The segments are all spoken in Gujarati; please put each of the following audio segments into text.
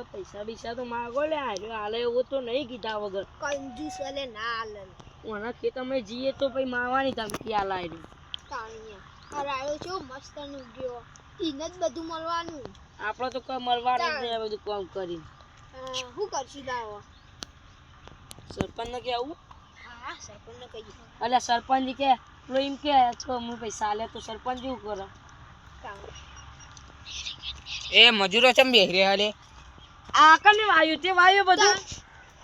પૈસા બિસા તો માગો લે હાલે એવું તો નહીં કીધા વગર કંજૂસ એટલે ના હાલે ઓના ખેતરમાં જઈએ તો પછી માવાની ધમકી આલા આયરી તાણીયા આ રાયો છો મસ્ત નું ગયો ઈને જ બધું મળવાનું આપણે તો કોઈ મળવાનું જ નહીં બધું કામ કરીને શું કરશી દાવો સરપંચને કે આવું હા સરપંચને કહીએ અલ્યા સરપંચ કે પેલો એમ કે હું પૈસા આલે તો સરપંચ જેવું કરે એ મજૂરો ચમ બેહી રહ્યા લે આ કને વાયુ તે વાયુ બધું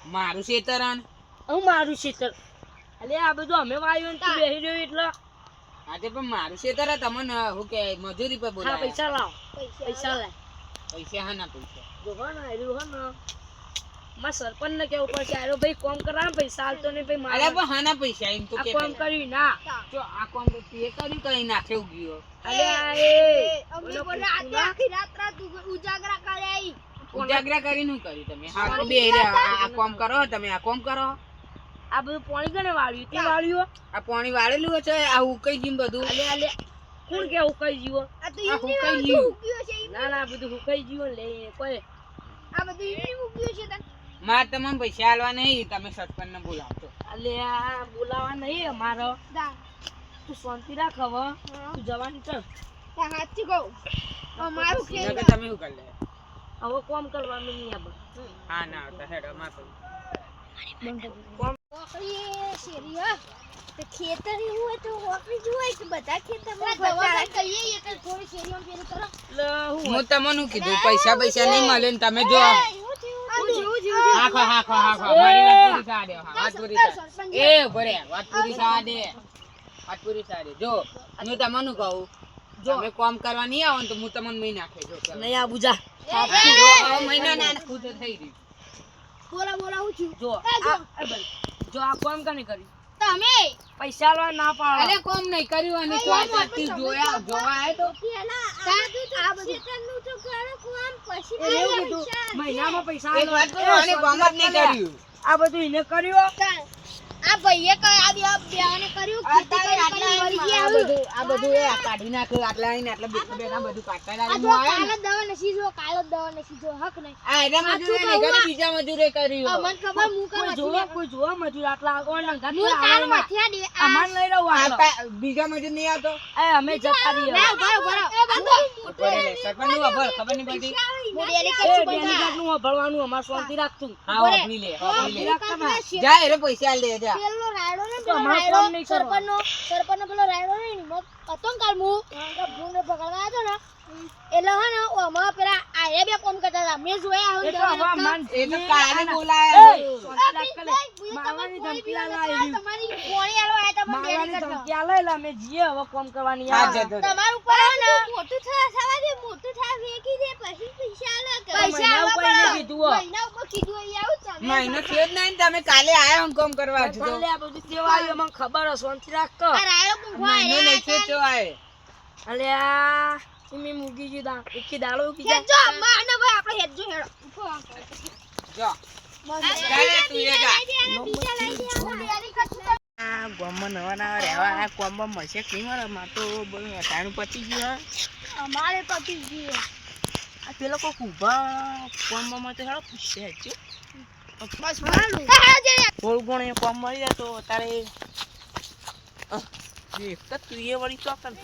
મારું ખેતરન હું મારું ખેતર અલ્યા આ બધું અમે વાયુ ને તું બેહી રહ્યો એટલે આજે પણ મારું ખેતર તમને હું કે મજૂરી પર હા બોલાય પૈસા લાવ પૈસા લે પૈસા હા ના પૈસા જો હો ને આર્યું હો ને માં સરપંચ ને કેવું પડશે આરો ભાઈ કોમ કરા પૈસા આલતો ને ભાઈ અરે મારે પણ હા ના પૈસા એમ તો આ કે કોમ કર્યું ના જો આ કોમ તો તે કરી કરી નાખ્યો ગયો અલ્યા અમને બોલે આજે આખી રાત ઉજાગરા કરે ઉજાગરા કરીને શું કર્યું તમે હા તો બેહી રહ્યા આ કોમ કરો તમે આ કોમ કરો આ બધું પાણી કને વાળ્યું તે વાળ્યું આ પાણી વાળેલું છે આ ઉકઈ ગયું બધું અલે અલે કોણ કે હુકાઈ જીવો આ તો આ ઈની હુકાઈ ગયું ઉગ્યો છે ના ના બધું હુકાઈ જીવો લે કોઈ આ બધું ઈની ઉગ્યો છે તને મારે તમને પૈસા આલવા નહીં તમે સરપંચ ને બોલાવતો અલે આ બોલાવા નહીં અમારો દા તું શાંતિ રાખ હવે તું જવાની કર તા હાચી કહું અમારું ખેત નકર તમે શું કરી લે હવે કોમ કરવાનું નહીં આબ હા ના આવતા હેડો માં તો ઓકરી શેરી હા તે ખેતર એવું હોય તો ઓકરી જોય કે બધા ખેતરમાં દવા કહીએ એ તો થોડી શેરીઓ ફેરી કરો એટલે હું તમને કીધું પૈસા નહીં મળે ને તમે જો હાખો હાખો હાખો મારી વાત પૂરી થા દે વાત પૂરી થા એ ભરે વાત પૂરી થા દે વાત પૂરી થા દે જો હું તમને કહું જો તમે કામ કરવા નહીં આવો ને તો હું તમને મહિના નાખે જો નહીં આ બુજા મહિના ના ખુદ થઈ ગઈ બોલા હું છું જો જો આ કોમ કને કરી તમે પૈસા લો ના પાડો અરે કોમ નહીં કર્યું અને કોઈ પાટી જોયા જોવા આય તો આ બધું ખેતરનું તો કરો કોમ પછી એવું કીધું મહિનામાં પૈસા એક વાત કહું અને કામ જ નહીં કર્યું આ બધું એને કર્યું આ ભાઈએ કઈ આ બેને કર્યું ખેતી કરી મરી ગયા આ બધું એ કાઢી નાખ્યું આટલા આઈને આટલા બેઠા બધું કાઢતા આ જો કાલ દવા નસી જો કાલ દવા નસી જો હક નહીં આ એના મજૂરે નહીં કર્યું બીજા મજૂરે કર્યું મને ખબર હું કોઈ જોવા કોઈ જોવા મજૂર આટલા આગળ ના ઘાટ હું કાલ મથિયા દે અમાર લઈ રહ્યો હાલો બીજા મજૂર નહીં આવતો એ અમે જતા રહીએ સરપંચ નું ખબર નહીં પડતી નું ભરવાનું અમાર શાંતિ રાખતું હા વાપરી લે રાખતા જા એરે પૈસા આલ દે જા પેલો રાયડો ને તો અમારે કામ નહીં સરપંચનો પેલો રાયડો ને મત હતો ને કાલ હું ભૂને પકડવા આવ્યો ને એટલે હે ને અમાર પેલા આયા બે કોમ કરતા હતા મેં જોયા એ તો હવે માન એ તો કાલે બોલાયા મારવાની ધમકી આલાઈ તમારી કોણી આલો આયા તમે મારવાની ધમકી આલાઈ લા અમે જીએ હવે કોમ કરવાની હા આ જતો તમારું ઉપર ને મોટું થવા દે મોટું થવા વેકી દે પછી પૈસા આલો મહિના ઉપર એને કીધું મહિના ઉપર કીધું એ આવું ચાલે મહિનો થયો જ નહીં ને તમે કાલે આયા હું કામ કરવા હજુ તો કાલે આ બધું કેવા આવ્યું મને ખબર હે શાંતિ રાખતો આ રાયડો પૂંખવા મહિનો નહીં થયો તો આય અલે આ તમે મૂકી જીદા એકી દાડો ઉકી જા હેજો માને ભાઈ આપણે હેજો હેડો જો ચાલે તું એ જા આ ગોમમાં નવા નવા રહેવા આ કોમમાં મળશે કઈ વાર માં તો બોલું અટાણું પતી ગયું અમારે પતિ જીએ આ પેલો કોક ઊભા કોમમાં તો હેડો પૂછશે હજુ બસ મારું થોડું ઘણું કોમ મળી જાય તો તારે એક તો તું એ વળી ચોકન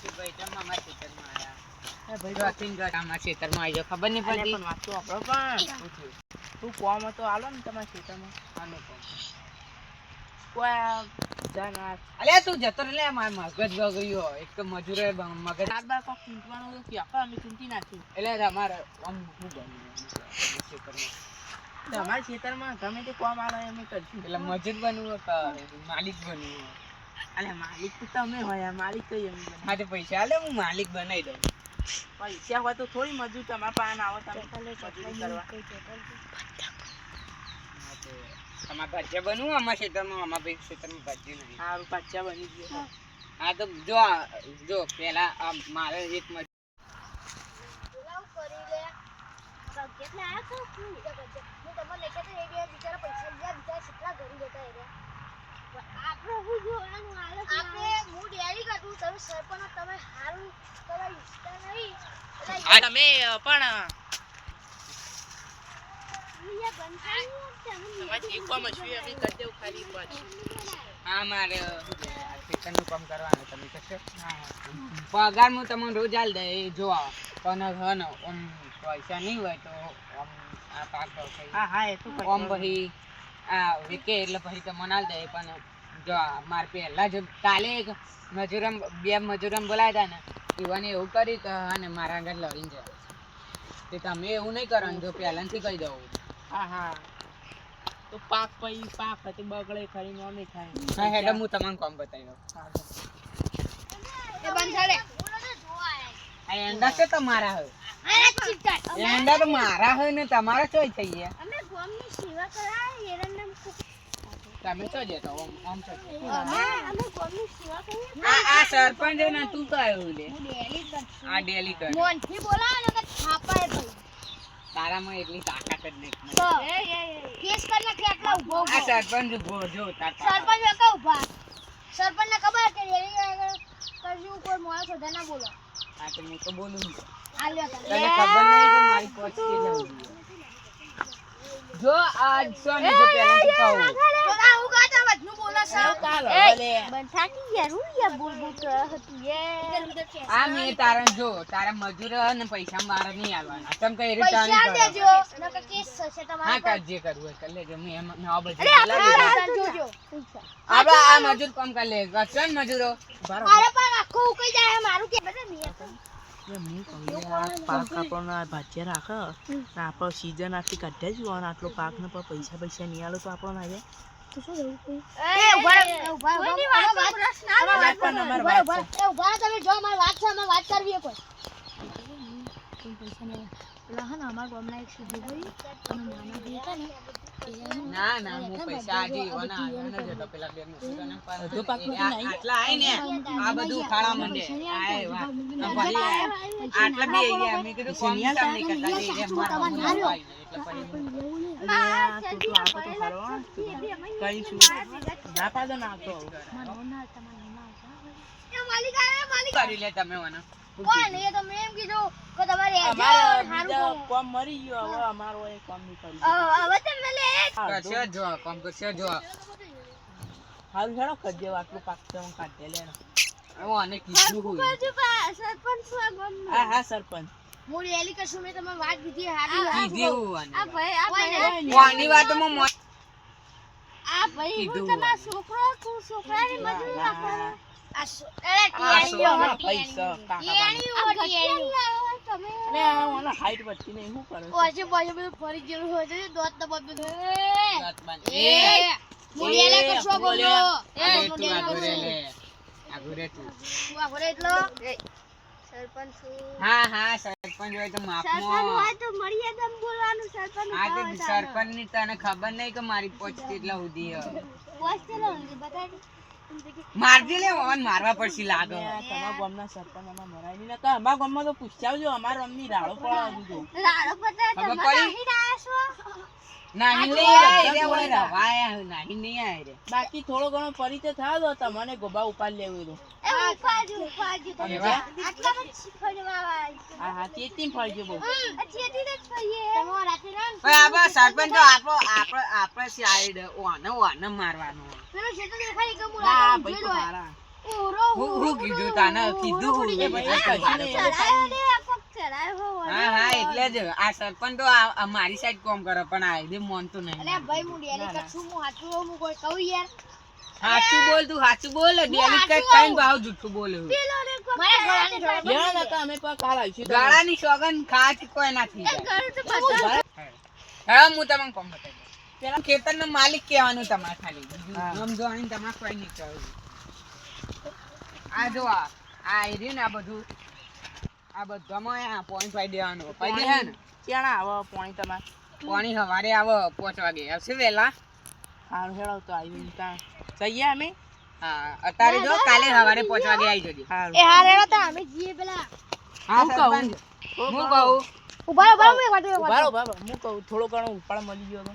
ભાઈ તમે અમારા ખેતરમાં આયા ભાઈ જો અતિન ગટ અમારા ખેતરમાં આવી જાઓ ખબર નહીં પડતી પણ વાત તો આપણો પણ તું કોમ તો આલો ને તમારા ખેતરમાં આનો કોમ. કોઈ જાના અલ્યા તું જતો રે લે માર મગજ બગડ્યો એક તો મજૂરે મગજ ચાર બાર કોક ચૂંટવાનું કે આપણે અમે ચૂંટી નાખ્યું એટલે અમારે આમ શું બન્યું તમારા ખેતરમાં ગમે તે કોમ આલો અમે કરશું એટલે મજૂર બનવું કે માલિક બનવું અલે માલિક તો તમે હોય માલિક તો એમ હા તો પૈસા આલે હું માલિક બનાવી દઉં પૈસા હોય તો થોડી મજૂર તમારા પાસે આવો તમે મજૂરી કરવા અમારે ભાજ્ય બનવું અમારા ખેતરમાં અમારા ભાઈ ખેતરમાં ભાજ્ય નહીં સારું પાછા બની ગયો હા તો જો પેલા મારે એક મજૂર કરી લે કેટલા આયા તો હું તમને લેકે તો એ બે બિચારા પૈસા લીધા બિચારા કેટલા ગરીબ હતા એ આપણે હું જોવાનું હાલે આપણે હું ડેરી કાઢું તમે સરપંચ તમે હારું તમે ઈચ્છતા નહીં આ તમે પણ તમારે એક કામ હશે અમે કરી દેવું ખાલી પાછું હા મારે ખેતરનું કામ કરવાનું તમે કરશો પગાર હું તમને રોજ આલ દે એ જો પણ હન આમ પૈસા નહીં હોય તો આમ આ પાક હા એ તો આમ પછી આ વિકે એટલે પછી તો મને આલ દે પણ જો મારે પહેલા જો કાલે એક મજૂરમ બે મજૂરમ બોલાયા હતા ને ઈવાને એવું કરી કે અને મારા આગળ લડીને જાય તે તમે એવું નહીં કરો ને જો પહેલાથી કહી દઉં હા હા તો પાક પછી પાક હતી બગડે ખરી નો નહીં થાય હા હેડો હું તમને કામ બતાવી દઉં એ બંધાડે આ એંડા તો તમારા હોય એંડા તો મારા હોય ને તમારા ચોય થઈ ગયા અમે ગામની સેવા કરાય એરંડમ તમે તો જતો આમ તો અમે ગામની સેવા કરીએ આ સરપંચ ને તું કયો લે હું ડેલી કરશું આ ડેલી કર મોનથી બોલાવો ને કે થાપાય ભાઈ તારામાં એટલી તાકાત જ નહીં તો કેસ કરીને કેટલા ઉભો આ સરપંચ ઉભો જો તાર સરપંચ કા ઉભા સરપંચ ને ખબર કે ડેલી આગળ કરજું કોઈ મોળા સોધા ના બોલો આ તો હું તો બોલું છું આલ્યો તને ખબર નહીં કે મારી પોચ કે જો આજ સોને જો પહેલા થી કહું તો આ હું ગાતા વધનું બોલો સર ચાલો ભલે બંધાતી યાર યા બોલ બોલ હતી એ આ મે તારા જો તારા મજૂર ને પૈસા મારે નહીં આલવાના તમ કઈ રીતે પૈસા દેજો નકર કેસ થશે તમારો હા કાજ જે કરવું હોય કરી લેજો મે એમ ના બધું અરે આ જોજો આપડા આ મજૂર કામ કરી લે ગચન મજૂરો મારા પર આખો ઉકઈ જાય મારું કે બધા મિયા પાક આપણને ભાજ્યા રાખે આપણો સીઝન આટલી કાઢ્યા જ અને આટલો પાક ને પૈસા પૈસા નહીં આલો તો આપણો ના જાય એ ઉભા કોઈની વાત પ્રશ્ન વાત પણ અમારી વાત છે. ઉભા તમે જો મારી વાત છે અમે વાત કરવી છે કોઈ ના ના હું પૈસા આજે ઈવાના આલ્યા ન જતો પેલા બે મજૂરોને પણ બધું પાકું આ- નહીં. આટલા આય ને આ બધું ખાડા મંડે આય વાત પછી આટલા બે અહીંયા મેં કીધું કોમ કામ નહીં કરતા જે એ મારા મમ્મી આવી એટલે પછી તું આપો તો ખરો કહીશું ના પાડો ના તો એ માલિક આયા માલિક કરી લે તમે મને કોણ એ તમને એમ કીધું કે તમારે અમારા હારું બીજા કોમ મરી ગયો હવે અમારો એ કોમ નહીં કરી હવે તમે લે કરશે જો કામ કરશે જો હારું હેડો કરજે આટલું પાક તો હું કાઢે લે હું આને કીધું હોય સરપંચ હા હા સરપંચ હું રેલી કરશું મેં તમે વાત કીધી હારી કીધું આને ભાઈ કોની વાતમાં મોં આ ભાઈ કીધું હું તમારા છોકરાની મજૂરી રાખો આ પૈસા કાકા તમે અરે ઓનો હાઈટ વધતી નહીં શું કરે ઓજે બોજે બધું ફરી ગયેલું હોય છે દોત તો બધું વાત બાંધ. એ મુડિયાલે કરશો બોલો એ તું મુડિયાલે આગળ કરશો લે આગળ તું તું આ ઘરે એટલો સરપંચ હા હા સરપંચ હોય તો માપમાં તો મર્યાદા બોલવાનું સરપંચ આ તો સરપંચ ની તને ખબર નહીં કે મારી પોચ કેટલા સુધી હે. પોસ્ટ ચલો બતાવી મારજે લે ઓન મારવા પડશે લાગે તમારા ગામના સરપંચ આમાં મરાય નહીં નકર અમારા ગામમાં તો પૂછાવજો અમારા ગામની રાડો પડવા દીધો લાડો પતા ખબર તમે પડી? નહીં આસો નહીં નહીં આય રે ઓય રવાયા નહીં નહીં આય રે બાકી થોડો ઘણો પરિચય થાય તો તમને ગોબા ઉપાડ લેવું તો એ ઉપાજુ તમે એવા? આટલામાં શીખવાડવા હા હા ચેતી ફળજો બહુ અચ્છી જ થઈએ તમે રાતે ના ઓય આ બસ સરપંચ તો આપણે સાઈડ ઓને ઓને મારવાનો પેલો શેતો દેખાય કે હું હા રાતે ભાઈ તો જોઈ મારા ઓરો હું કીધું તને કીધું હું એ ભાઈ ચડાયો ને કોક ચડાયો હા હા એટલે જ આ સરપંચ તો આ મારી સાઈડ કોમ કરે પણ આ એને માનતો નહીં અરે ભાઈ હું ડેલી કરશું હું હાચું હું કોઈ કહું યાર સાચું બોલ તું સાચું બોલ ડેલી કઈ કઈ ભાવ જૂઠું બોલે હું. મારા ગળાની જોડે લેવા નતા અમે પણ કાલ આવીશું ગાળાની સોગન ખાચ કોઈ ના થઈ જાય ઘર તો બધા હા હું તમને કોમ બતાવી દઉં. પેલા ખેતરનો માલિક કહેવાનું તમારે ખાલી હા. નામ જોવાની તમારે કોઈ નહીં કહેવું. આ જો આ રહ્યું ને આ બધું આ બધામાં આ પોઈન્ટ પાઈ દેવાનું પાઈ દે હે ને ક્યાં આવો પાણી તમારે પાણી સવારે આવે 5 વાગે આવશે વહેલા હારું હેડો તો આવી ત્યાં જઈએ અમે હા અત્યારે જો કાલે સવારે 5 વાગે આવી જજો હારું એ હારે તો અમે જીએ પેલા હા હું કહું. સરપંચ હું કહું ઉભા ઉભા હું એક વાત ઉભારો બાબા હું કહું થોડો ઘણો ઉપાડ મળી ગયો તો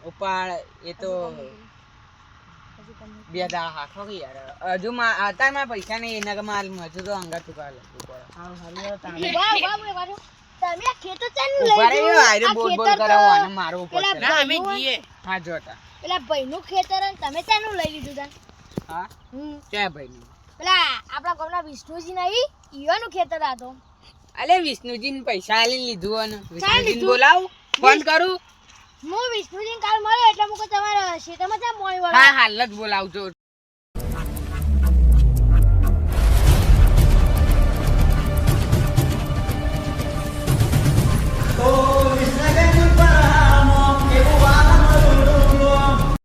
ઉપાડ એ તો લીધું તમને 2 દાડા હાખો કે યાર હજુ અત્યારે પૈસા નહીં એના કે માલ હજુ તો અંગત ચૂકવા લખવું પડે હારું હારું તાણે વાહ વાહ બોલે વારો તમે આ ખેતર ચાનું લઈ ઉભા રહ્યો લીધું આયરે આ બોલ બોલ ખેતર કરાવો તો અને મારવું પેલા પડશે ના અમે જઈએ હા જોતા પેલા ભાઈનું ખેતર અને તમે ચાનું લઈ લીધું તા હા ક્યાં ભાઈ પેલા આપણા ગામના વિષ્ણુજી નહીં ઈવાનું ખેતર આ તો અલે વિષ્ણુજી ને પૈસા આલી લીધું અને વિષ્ણુજી લીધું? બોલાવું ફોન કરું હું વિષ્ણુજી કાલ મળ્યો એટલે હું કહું તમારા ખેતરમાં ચા મોય વળો હા હાલ જ બોલાવજો